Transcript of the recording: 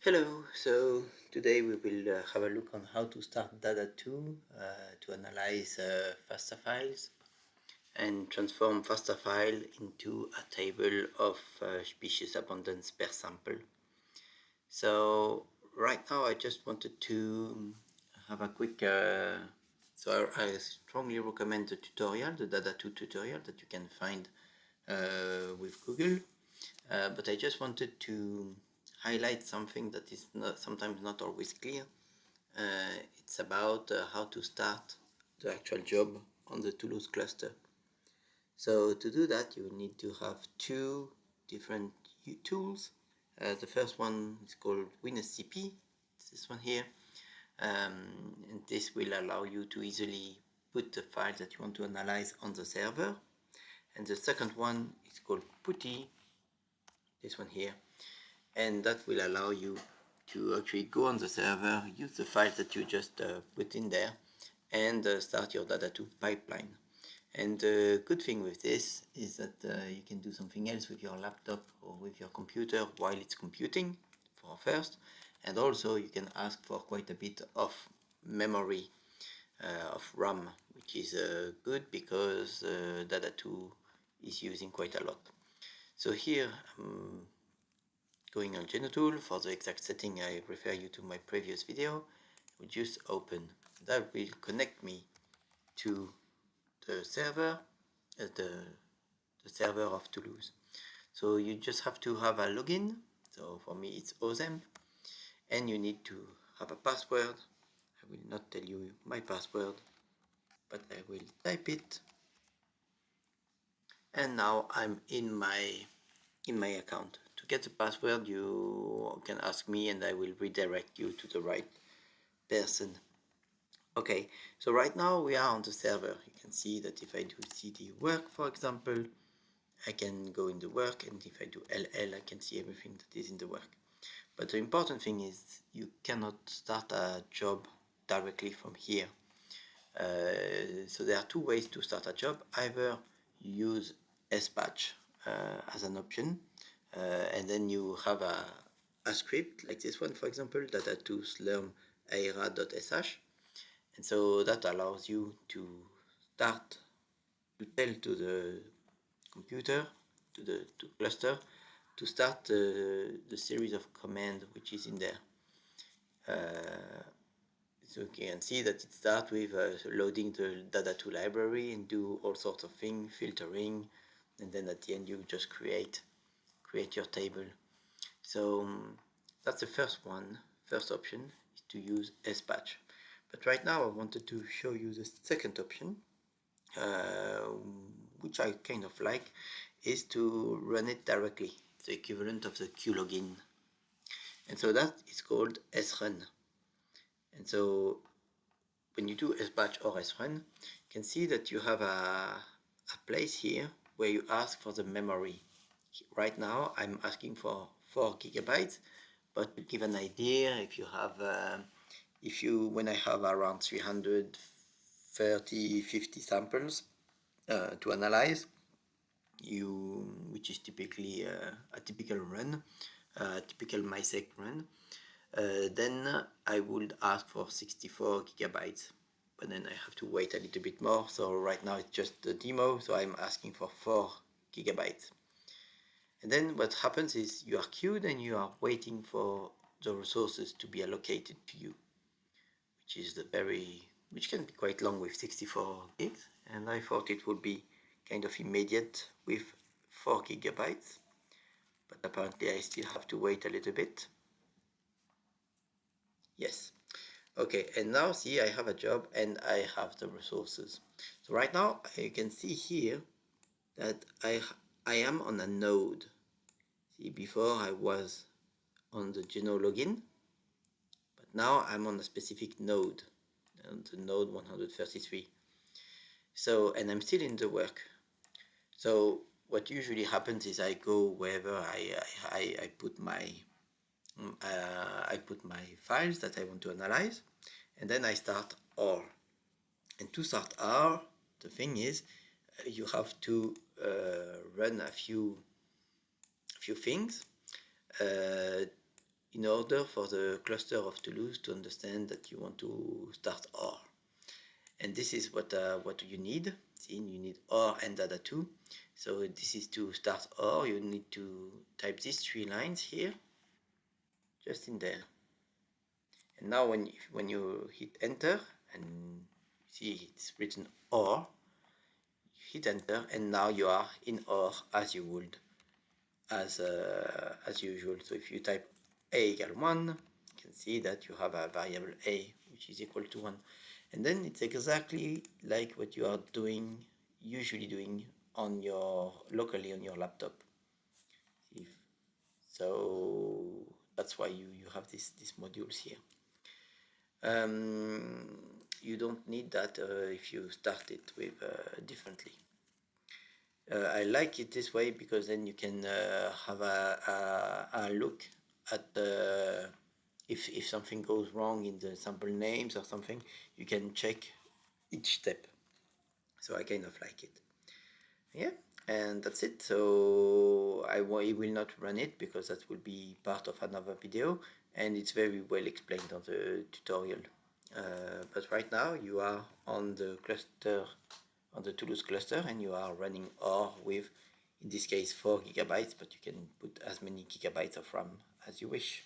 Hello, so today we will have a look on how to start dada2 to analyze FASTA files and transform FASTA file into a table of species abundance per sample. So right now I just wanted to have a quick, so I strongly recommend the tutorial, the dada2 tutorial that you can find with Google, but I just wanted to highlight something that is sometimes not always clear. It's about how to start the actual job on the Toulouse cluster. So to do that, you need to have two different tools. The first one is called WinSCP. It's this one here, and this will allow you to easily put the file that you want to analyze on the server. And the second one is called PuTTY, this one here, and that will allow you to actually go on the server, use the files that you just put in there, and start your dada2 pipeline. And the good thing with this is that you can do something else with your laptop or with your computer while it's computing for first, and also you can ask for quite a bit of memory of RAM, which is good because dada2 is using quite a lot. So here going on GenoTool, for the exact setting I refer you to my previous video, we just open. That will connect me to the server, the server of Toulouse. So you just have to have a login. So for me it's OSEM, and you need to have a password. I will not tell you my password, but I will type it. And now I'm in my account. To get the password, you can ask me and I will redirect you to the right person. Okay, so right now we are on the server. You can see that if I do cd work, for example, I can go in the work, and if I do ll, I can see everything that is in the work. But the important thing is you cannot start a job directly from here. So there are two ways to start a job. Either you use sbatch as an option, and then you have a script like this one, for example, dada2 slurm aira.sh, and so that allows you to start to tell to the computer, to the cluster, to start the series of commands which is in there. So you can see that it starts with loading the dada2 library and do all sorts of things, filtering, and then at the end you just create your table. So that's the first option is to use sbatch. But right now I wanted to show you the second option, which I kind of like, is to run it directly, the equivalent of the qlogin. And so that is called srun. And so when you do sbatch or srun, you can see that you have a place here where you ask for the memory. Right now I'm asking for 4 gigabytes, but to give an idea, if you have when I have around 350 samples to analyze, which is typically a typical run, typical MySec run, then I would ask for 64 gigabytes, but then I have to wait a little bit more. So right now it's just the demo, so I'm asking for 4 gigabytes. And then what happens is you are queued and you are waiting for the resources to be allocated to you, which can be quite long with 64 gigs, and I thought it would be kind of immediate with 4 gigabytes, but apparently I still have to wait a little bit. Yes. Okay, and now see, I have a job and I have the resources. So right now you can see here that I am on a node. See, before I was on the Geno login, but now I'm on a specific node, on the node 133. So, and I'm still in the work. So what usually happens is I go wherever I put my files that I want to analyze, and then I start R. And to start R, the thing is, you have to run a few things. in order for the cluster of Toulouse to understand that you want to start OR. And this is what you need. See, you need OR and dada2. So this is to start OR. You need to type these 3 lines here, just in there. And now when you hit enter and see it's written OR, hit enter, and now you are in OR as you would as usual. So if you type a equal 1, you can see that you have a variable a which is equal to 1, and then it's exactly like what you are usually doing on your locally on your laptop. So that's why you have these modules here. You don't need that if you start it with differently. I like it this way because then you can have a look at if something goes wrong in the sample names or something, you can check each step. So I kind of like it. Yeah, and that's it. So I will not run it because that will be part of another video, and it's very well explained on the tutorial. But right now you are on the cluster, on the Toulouse cluster, and you are running OR with, in this case, 4 GB, but you can put as many gigabytes of RAM as you wish.